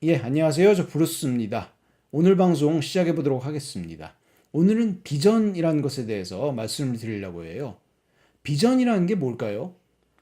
안녕하세요. 저 브루스입니다. 오늘 방송 시작해 보도록 하겠습니다. 오늘은 비전이라는 것에 대해서 말씀을 드리려고 해요. 비전이라는 게 뭘까요?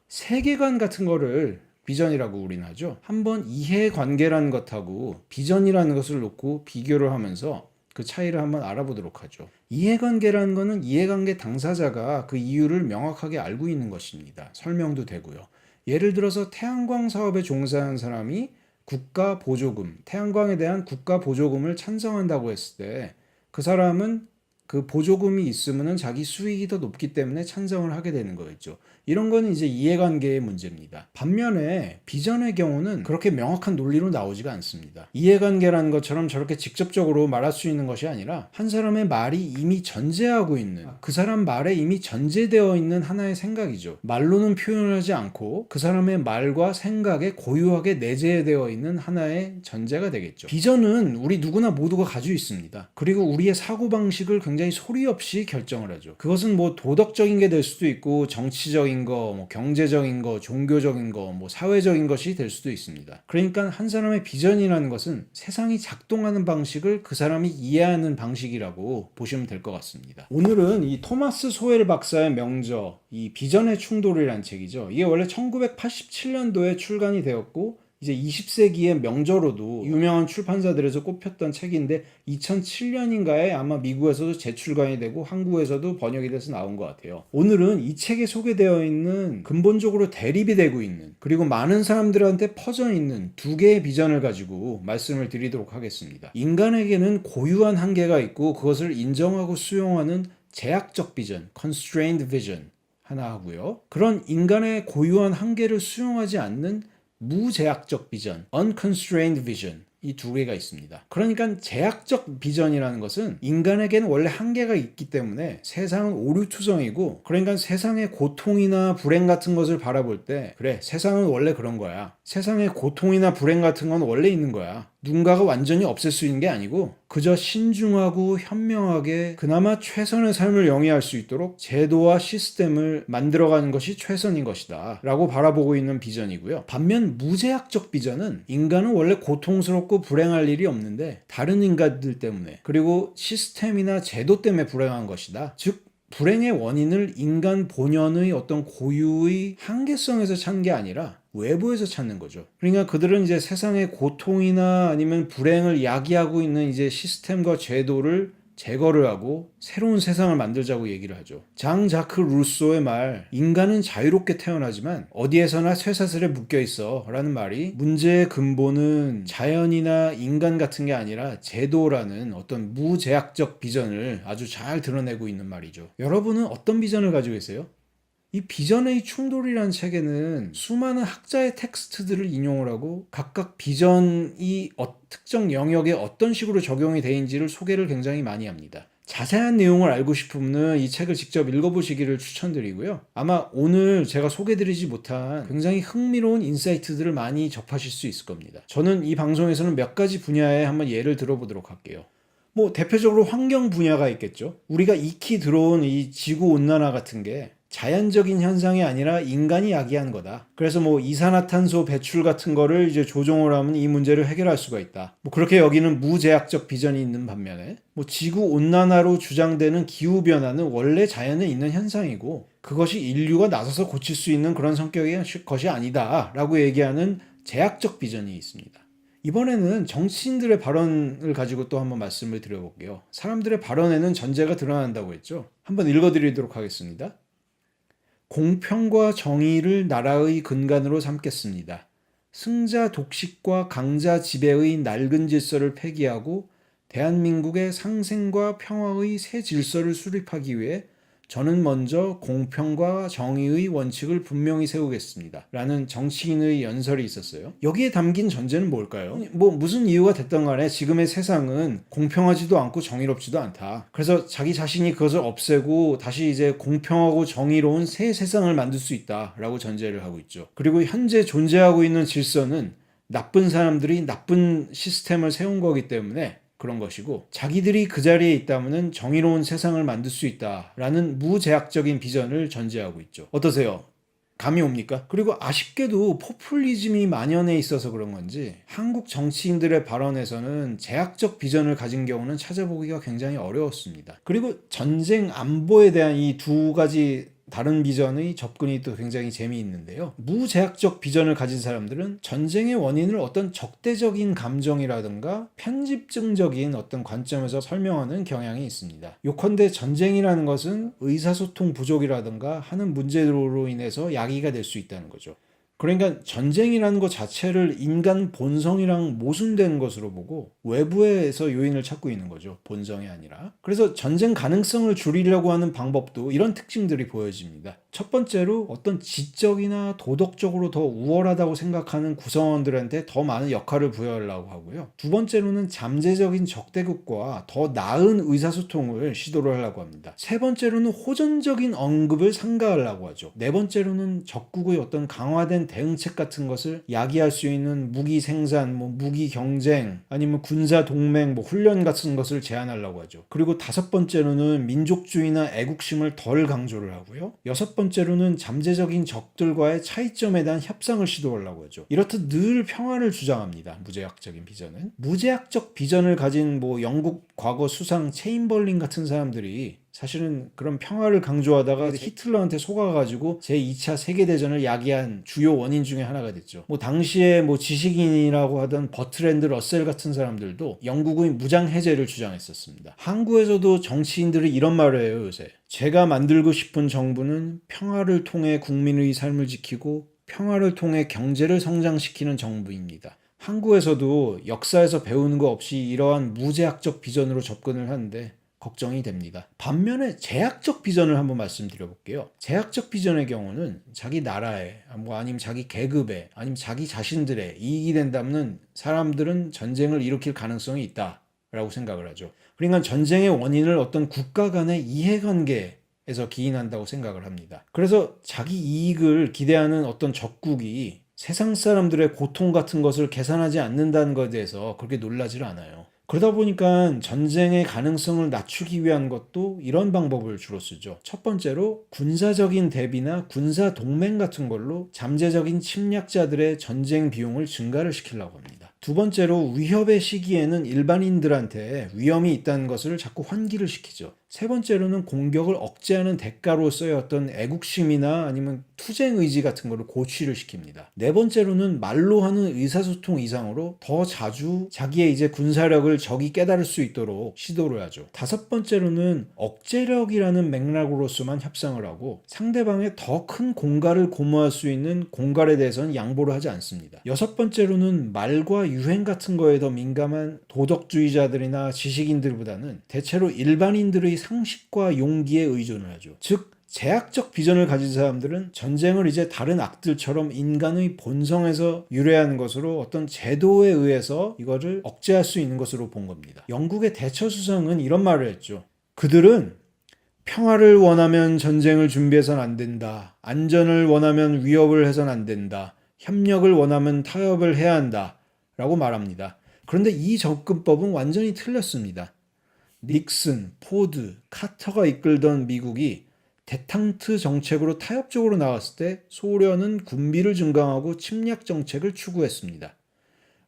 세계관 같은 거를 비전이라고 우리는 하죠. 한번 이해관계라는 것하고 비전이라는 것을 놓고 비교를 하면서 그 차이를 한번 알아보도록 하죠. 이해관계라는 것은 이해관계 당사자가 그 이유를 명확하게 알고 있는 것입니다. 설명도 되고요. 예를 들어서 태양광 사업에 종사한 사람이 국가 보조금, 태양광에 대한 국가 보조금을 찬성한다고 했을 때 그 사람은 그 보조금이 있으면 자기 수익이 더 높기 때문에 찬성을 하게 되는 거겠죠. 이런 거는 이제 이해관계의 문제입니다. 반면에 비전의 경우는 그렇게 명확한 논리로 나오지가 않습니다. 이해관계라는 것처럼 저렇게 직접적으로 말할 수 있는 것이 아니라 한 사람의 말이 이미 전제하고 있는, 그 사람 말에 이미 전제되어 있는 하나의 생각이죠. 말로는 표현하지 않고 그 사람의 말과 생각에 고유하게 내재되어 있는 하나의 전제가 되겠죠. 비전은 우리 누구나 모두가 가지고 있습니다. 그리고 우리의 사고방식을 굉장히 소리 없이 결정을 하죠. 그것은 뭐 도덕적인 게 될 수도 있고 정치적인 거, 뭐 경제적인 거, 종교적인 거, 뭐 사회적인 것이 될 수도 있습니다. 그러니까 한 사람의 비전이라는 것은 세상이 작동하는 방식을 그 사람이 이해하는 방식이라고 보시면 될 것 같습니다. 오늘은 이 토마스 소엘 박사의 명저, 이 비전의 충돌이라는 책이죠. 이게 원래 1987년도에 출간이 되었고 이제 20세기의 명저로도 유명한 출판사들에서 꼽혔던 책인데 2007년인가에 아마 미국에서도 재출간이 되고 한국에서도 번역이 돼서 나온 것 같아요. 오늘은 이 책에 소개되어 있는 근본적으로 대립이 되고 있는, 그리고 많은 사람들한테 퍼져 있는 두 개의 비전을 가지고 말씀을 드리도록 하겠습니다. 인간에게는 고유한 한계가 있고 그것을 인정하고 수용하는 제약적 비전, constrained vision 하나 하고요. 그런 인간의 고유한 한계를 수용하지 않는 무제약적 비전, unconstrained vision, 이 두 개가 있습니다. 그러니까 제약적 비전이라는 것은 인간에게는 원래 한계가 있기 때문에 세상은 오류투성이고, 그러니까 세상의 고통이나 불행 같은 것을 바라볼 때 그래, 세상은 원래 그런 거야. 세상의 고통이나 불행 같은 건 원래 있는 거야. 누군가가 완전히 없앨 수 있는 게 아니고 그저 신중하고 현명하게 그나마 최선의 삶을 영위할 수 있도록 제도와 시스템을 만들어가는 것이 최선인 것이다 라고 바라보고 있는 비전이고요. 반면 무제약적 비전은 인간은 원래 고통스럽고 불행할 일이 없는데 다른 인간들 때문에, 그리고 시스템이나 제도 때문에 불행한 것이다. 즉 불행의 원인을 인간 본연의 어떤 고유의 한계성에서 찾는 게 아니라 외부에서 찾는 거죠. 그러니까 그들은 이제 세상의 고통이나 아니면 불행을 야기하고 있는 이제 시스템과 제도를 제거를 하고 새로운 세상을 만들자고 얘기를 하죠. 장 자크 루소의 말, 인간은 자유롭게 태어나지만 어디에서나 쇠사슬에 묶여 있어 라는 말이, 문제의 근본은 자연이나 인간 같은 게 아니라 제도라는 어떤 무제약적 비전을 아주 잘 드러내고 있는 말이죠. 여러분은 어떤 비전을 가지고 계세요? 이 비전의 충돌이라는 책에는 수많은 학자의 텍스트들을 인용을 하고 각각 비전이 특정 영역에 어떤 식으로 적용이 되는지를 소개를 굉장히 많이 합니다. 자세한 내용을 알고 싶으면 이 책을 직접 읽어보시기를 추천드리고요. 아마 오늘 제가 소개드리지 못한 굉장히 흥미로운 인사이트들을 많이 접하실 수 있을 겁니다. 저는 이 방송에서는 몇 가지 분야에 한번 예를 들어보도록 할게요. 뭐 대표적으로 환경 분야가 있겠죠. 우리가 익히 들어온 이 지구온난화 같은 게 자연적인 현상이 아니라 인간이 야기한 거다. 그래서 뭐 이산화탄소 배출 같은 거를 이제 조정을 하면 이 문제를 해결할 수가 있다. 뭐 그렇게 여기는 무제약적 비전이 있는 반면에 뭐 지구 온난화로 주장되는 기후 변화는 원래 자연에 있는 현상이고 그것이 인류가 나서서 고칠 수 있는 그런 성격의 것이 아니다라고 얘기하는 제약적 비전이 있습니다. 이번에는 정치인들의 발언을 가지고 또 한번 말씀을 드려볼게요. 사람들의 발언에는 전제가 드러난다고 했죠. 한번 읽어드리도록 하겠습니다. 공평과 정의를 나라의 근간으로 삼겠습니다. 승자 독식과 강자 지배의 낡은 질서를 폐기하고 대한민국의 상생과 평화의 새 질서를 수립하기 위해 저는 먼저 공평과 정의의 원칙을 분명히 세우겠습니다. 라는 정치인의 연설이 있었어요. 여기에 담긴 전제는 뭘까요? 뭐 무슨 이유가 됐던 간에 지금의 세상은 공평하지도 않고 정의롭지도 않다. 그래서 자기 자신이 그것을 없애고 다시 이제 공평하고 정의로운 새 세상을 만들 수 있다라고 전제를 하고 있죠. 그리고 현재 존재하고 있는 질서는 나쁜 사람들이 나쁜 시스템을 세운 거기 때문에 그런 것이고, 자기들이 그 자리에 있다면 정의로운 세상을 만들 수 있다라는 무제약적인 비전을 전제하고 있죠. 어떠세요? 감이 옵니까? 그리고 아쉽게도 포퓰리즘이 만연해 있어서 그런 건지 한국 정치인들의 발언에서는 제약적 비전을 가진 경우는 찾아보기가 굉장히 어려웠습니다. 그리고 전쟁 안보에 대한 이 두 가지 다른 비전의 접근이 또 굉장히 재미있는데요. 무제약적 비전을 가진 사람들은 전쟁의 원인을 어떤 적대적인 감정이라든가 편집증적인 어떤 관점에서 설명하는 경향이 있습니다. 요컨대 전쟁이라는 것은 의사소통 부족이라든가 하는 문제로 인해서 야기가 될 수 있다는 거죠. 그러니까 전쟁이라는 것 자체를 인간 본성이랑 모순된 것으로 보고 외부에서 요인을 찾고 있는 거죠. 본성이 아니라. 그래서 전쟁 가능성을 줄이려고 하는 방법도 이런 특징들이 보여집니다. 첫 번째로 어떤 지적이나 도덕적으로 더 우월하다고 생각하는 구성원들한테 더 많은 역할을 부여하려고 하고요. 두 번째로는 잠재적인 적대국과 더 나은 의사소통을 시도를 하려고 합니다. 세 번째로는 호전적인 언급을 삼가하려고 하죠. 네 번째로는 적국의 어떤 강화된 대응책 같은 것을 야기할 수 있는 무기 생산, 무기 경쟁, 아니면 군사 동맹, 훈련 같은 것을 제안하려고 하죠. 그리고 다섯 번째로는 민족주의나 애국심을 덜 강조를 하고요. 여섯 번째로는 잠재적인 적들과의 차이점에 대한 협상을 시도하려고 하죠. 이렇듯 늘 평화를 주장합니다. 무제약적인 비전은. 무제약적 비전을 가진 영국 과거 수상 체인벌린 같은 사람들이 사실은 그런 평화를 강조하다가 히틀러한테 속아가지고 제2차 세계대전을 야기한 주요 원인 중에 하나가 됐죠. 당시에 지식인이라고 하던 버트랜드 러셀 같은 사람들도 영국의 무장해제를 주장했었습니다. 한국에서도 정치인들이 이런 말을 해요, 요새. 제가 만들고 싶은 정부는 평화를 통해 국민의 삶을 지키고 평화를 통해 경제를 성장시키는 정부입니다. 한국에서도 역사에서 배우는 거 없이 이러한 무제약적 비전으로 접근을 하는데 걱정이 됩니다. 반면에 제약적 비전을 한번 말씀드려 볼게요. 제약적 비전의 경우는 자기 나라에 아니면 자기 계급에 아니면 자기 자신들의 이익이 된다면 사람들은 전쟁을 일으킬 가능성이 있다라고 생각을 하죠. 그러니까 전쟁의 원인을 어떤 국가 간의 이해관계에서 기인한다고 생각을 합니다. 그래서 자기 이익을 기대하는 어떤 적국이 세상 사람들의 고통 같은 것을 계산하지 않는다는 것에 대해서 그렇게 놀라질 않아요. 그러다 보니까 전쟁의 가능성을 낮추기 위한 것도 이런 방법을 주로 쓰죠. 첫 번째로 군사적인 대비나 군사 동맹 같은 걸로 잠재적인 침략자들의 전쟁 비용을 증가를 시키려고 합니다. 두 번째로 위협의 시기에는 일반인들한테 위험이 있다는 것을 자꾸 환기를 시키죠. 세 번째로는 공격을 억제하는 대가로서의 어떤 애국심이나 아니면 투쟁 의지 같은 거를 고취를 시킵니다. 네 번째로는 말로 하는 의사소통 이상으로 더 자주 자기의 이제 군사력을 적이 깨달을 수 있도록 시도를 하죠. 다섯 번째로는 억제력이라는 맥락으로서만 협상을 하고 상대방의 더 큰 공갈을 고무할 수 있는 공갈에 대해서는 양보를 하지 않습니다. 여섯 번째로는 말과 유행 같은 거에 더 민감한 도덕주의자들이나 지식인들보다는 대체로 일반인들의 상식과 용기에 의존을 하죠. 즉 제약적 비전을 가진 사람들은 전쟁을 이제 다른 악들처럼 인간의 본성에서 유래하는 것으로 어떤 제도에 의해서 이거를 억제할 수 있는 것으로 본 겁니다. 영국의 대처 수상은 이런 말을 했죠. 그들은 평화를 원하면 전쟁을 준비해서는 안 된다. 안전을 원하면 위협을 해서는 안 된다. 협력을 원하면 타협을 해야 한다. 라고 말합니다. 그런데 이 접근법은 완전히 틀렸습니다. 닉슨, 포드, 카터가 이끌던 미국이 대탕트 정책으로 타협적으로 나왔을 때 소련은 군비를 증강하고 침략 정책을 추구했습니다.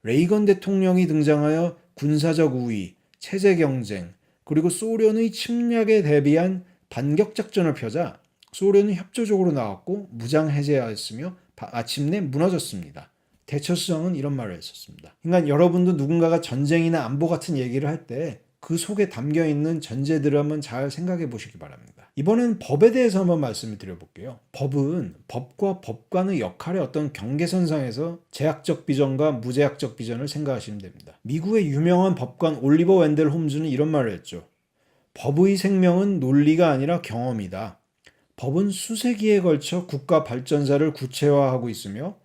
레이건 대통령이 등장하여 군사적 우위, 체제 경쟁, 그리고 소련의 침략에 대비한 반격 작전을 펴자 소련은 협조적으로 나왔고 무장 해제하였으며 마침내 무너졌습니다. 대처 수상은 이런 말을 했었습니다. 그러니까 여러분도 누군가가 전쟁이나 안보 같은 얘기를 할 때 그 속에 담겨있는 전제들을 한번 잘 생각해 보시기 바랍니다. 이번엔 법에 대해서 한번 말씀을 드려볼게요. 법은 법과 법관의 역할의 어떤 경계선상에서 제약적 비전과 무제약적 비전을 생각하시면 됩니다. 미국의 유명한 법관 올리버 웬델 홈즈는 이런 말을 했죠. 법의 생명은 논리가 아니라 경험이다. 법은 수세기에 걸쳐 국가 발전사를 구체화하고 있으며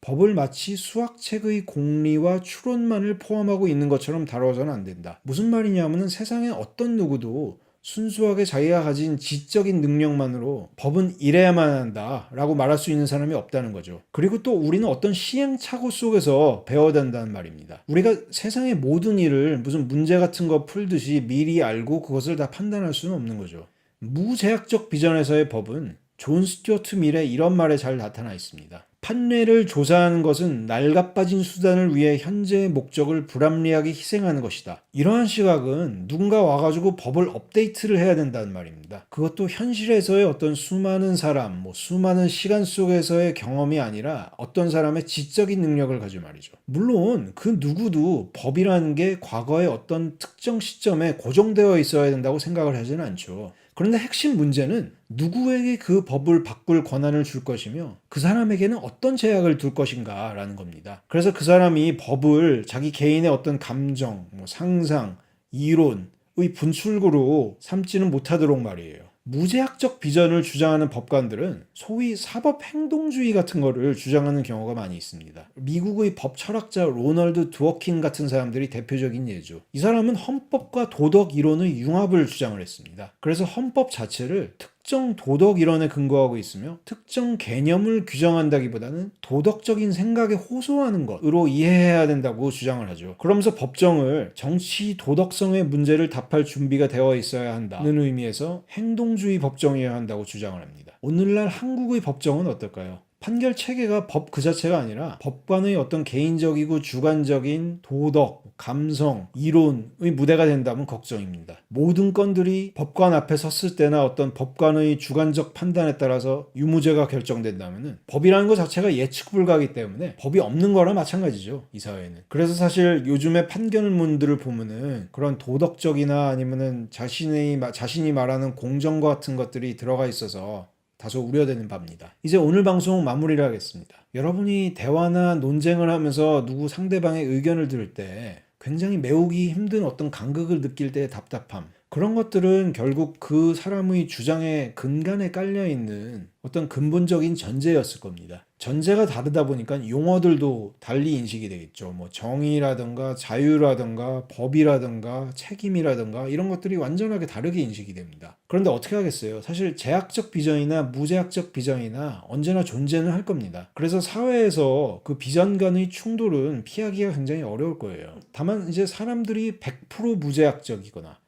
법을 마치 수학책의 공리와 추론만을 포함하고 있는 것처럼 다뤄서는 안 된다. 무슨 말이냐면 세상에 어떤 누구도 순수하게 자기가 가진 지적인 능력만으로 법은 이래야만 한다 라고 말할 수 있는 사람이 없다는 거죠. 그리고 또 우리는 어떤 시행착오 속에서 배워야 된다는 말입니다. 우리가 세상의 모든 일을 무슨 문제 같은 거 풀듯이 미리 알고 그것을 다 판단할 수는 없는 거죠. 무제약적 비전에서의 법은 존 스튜어트 밀의 이런 말에 잘 나타나 있습니다. 판례를 조사하는 것은 낡아빠진 수단을 위해 현재의 목적을 불합리하게 희생하는 것이다. 이러한 시각은 누군가 와가지고 법을 업데이트를 해야 된다는 말입니다. 그것도 현실에서의 어떤 수많은 사람, 수많은 시간 속에서의 경험이 아니라 어떤 사람의 지적인 능력을 가지고 말이죠. 물론 그 누구도 법이라는 게 과거의 어떤 특정 시점에 고정되어 있어야 된다고 생각을 하지는 않죠. 그런데 핵심 문제는 누구에게 그 법을 바꿀 권한을 줄 것이며 그 사람에게는 어떤 제약을 둘 것인가 라는 겁니다. 그래서 그 사람이 법을 자기 개인의 어떤 감정, 상상, 이론의 분출구로 삼지는 못하도록 말이에요. 무제약적 비전을 주장하는 법관들은 소위 사법행동주의 같은 거를 주장하는 경우가 많이 있습니다. 미국의 법 철학자 로널드 드워킨 같은 사람들이 대표적인 예죠. 이 사람은 헌법과 도덕 이론의 융합을 주장을 했습니다. 그래서 헌법 자체를 특정 도덕 이론에 근거하고 있으며 특정 개념을 규정한다기보다는 도덕적인 생각에 호소하는 것으로 이해해야 된다고 주장을 하죠. 그러면서 법정을 정치 도덕성의 문제를 답할 준비가 되어 있어야 한다는 의미에서 행동주의 법정이어야 한다고 주장을 합니다. 오늘날 한국의 법정은 어떨까요? 판결 체계가 법 그 자체가 아니라 법관의 어떤 개인적이고 주관적인 도덕, 감성, 이론의 무대가 된다면 걱정입니다. 모든 건들이 법관 앞에 섰을 때나 어떤 법관의 주관적 판단에 따라서 유무죄가 결정된다면 법이라는 것 자체가 예측 불가하기 때문에 법이 없는 거랑 마찬가지죠. 이 사회는. 그래서 사실 요즘에 판결문들을 보면은 그런 도덕적이나 아니면은 자신이 말하는 공정과 같은 것들이 들어가 있어서 다소 우려되는 바입니다. 이제 오늘 방송 마무리를 하겠습니다. 여러분이 대화나 논쟁을 하면서 누구 상대방의 의견을 들을 때 굉장히 메우기 힘든 어떤 간극을 느낄 때의 답답함, 그런 것들은 결국 그 사람의 주장의 근간에 깔려있는 어떤 근본적인 전제였을 겁니다. 전제가 다르다 보니까 용어들도 달리 인식이 되겠죠. 정의라든가 자유라든가 법이라든가 책임이라든가 이런 것들이 완전하게 다르게 인식이 됩니다. 그런데 어떻게 하겠어요? 사실 제약적 비전이나 무제약적 비전이나 언제나 존재는 할 겁니다. 그래서 사회에서 그 비전 간의 충돌은 피하기가 굉장히 어려울 거예요. 다만 이제 사람들이 100% 무제약적이거나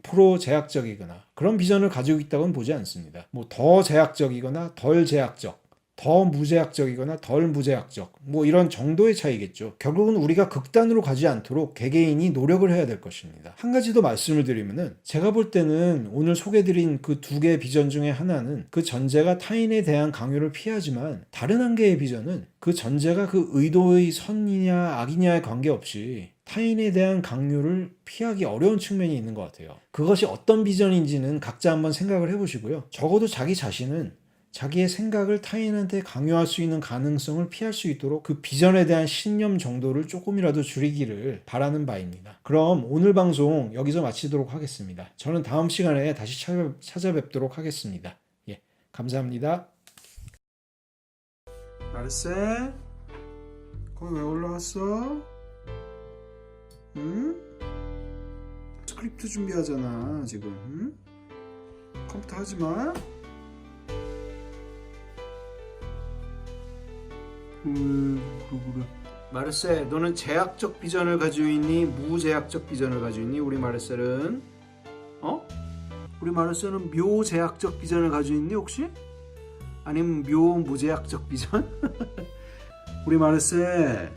100% 제약적이거나 그런 비전을 가지고 있다고는 보지 않습니다. 더 제약적이거나 덜 제약적, 더 무제약적이거나 덜 무제약적, 이런 정도의 차이겠죠. 결국은 우리가 극단으로 가지 않도록 개개인이 노력을 해야 될 것입니다. 한 가지 더 말씀을 드리면은 제가 볼 때는 오늘 소개드린 그 두 개의 비전 중에 하나는 그 전제가 타인에 대한 강요를 피하지만 다른 한 개의 비전은 그 전제가 그 의도의 선이냐 악이냐에 관계없이 타인에 대한 강요를 피하기 어려운 측면이 있는 것 같아요. 그것이 어떤 비전인지는 각자 한번 생각을 해보시고요. 적어도 자기 자신은 자기의 생각을 타인한테 강요할 수 있는 가능성을 피할 수 있도록 그 비전에 대한 신념 정도를 조금이라도 줄이기를 바라는 바입니다. 그럼 오늘 방송 여기서 마치도록 하겠습니다. 저는 다음 시간에 다시 찾아뵙도록 하겠습니다. 예, 감사합니다. 마르세, 거기 왜 올라왔어? 응? 스크립트 준비하잖아 지금. 응? 컴퓨터 하지마. 그래. 마르세, 너는 제약적 비전을 가지고 있니? 무제약적 비전을 가지고 있니? 우리 마르셀은 우리 마르셀은 묘제약적 비전을 가지고 있니 혹시? 아니면 묘무제약적 비전? 우리 마르세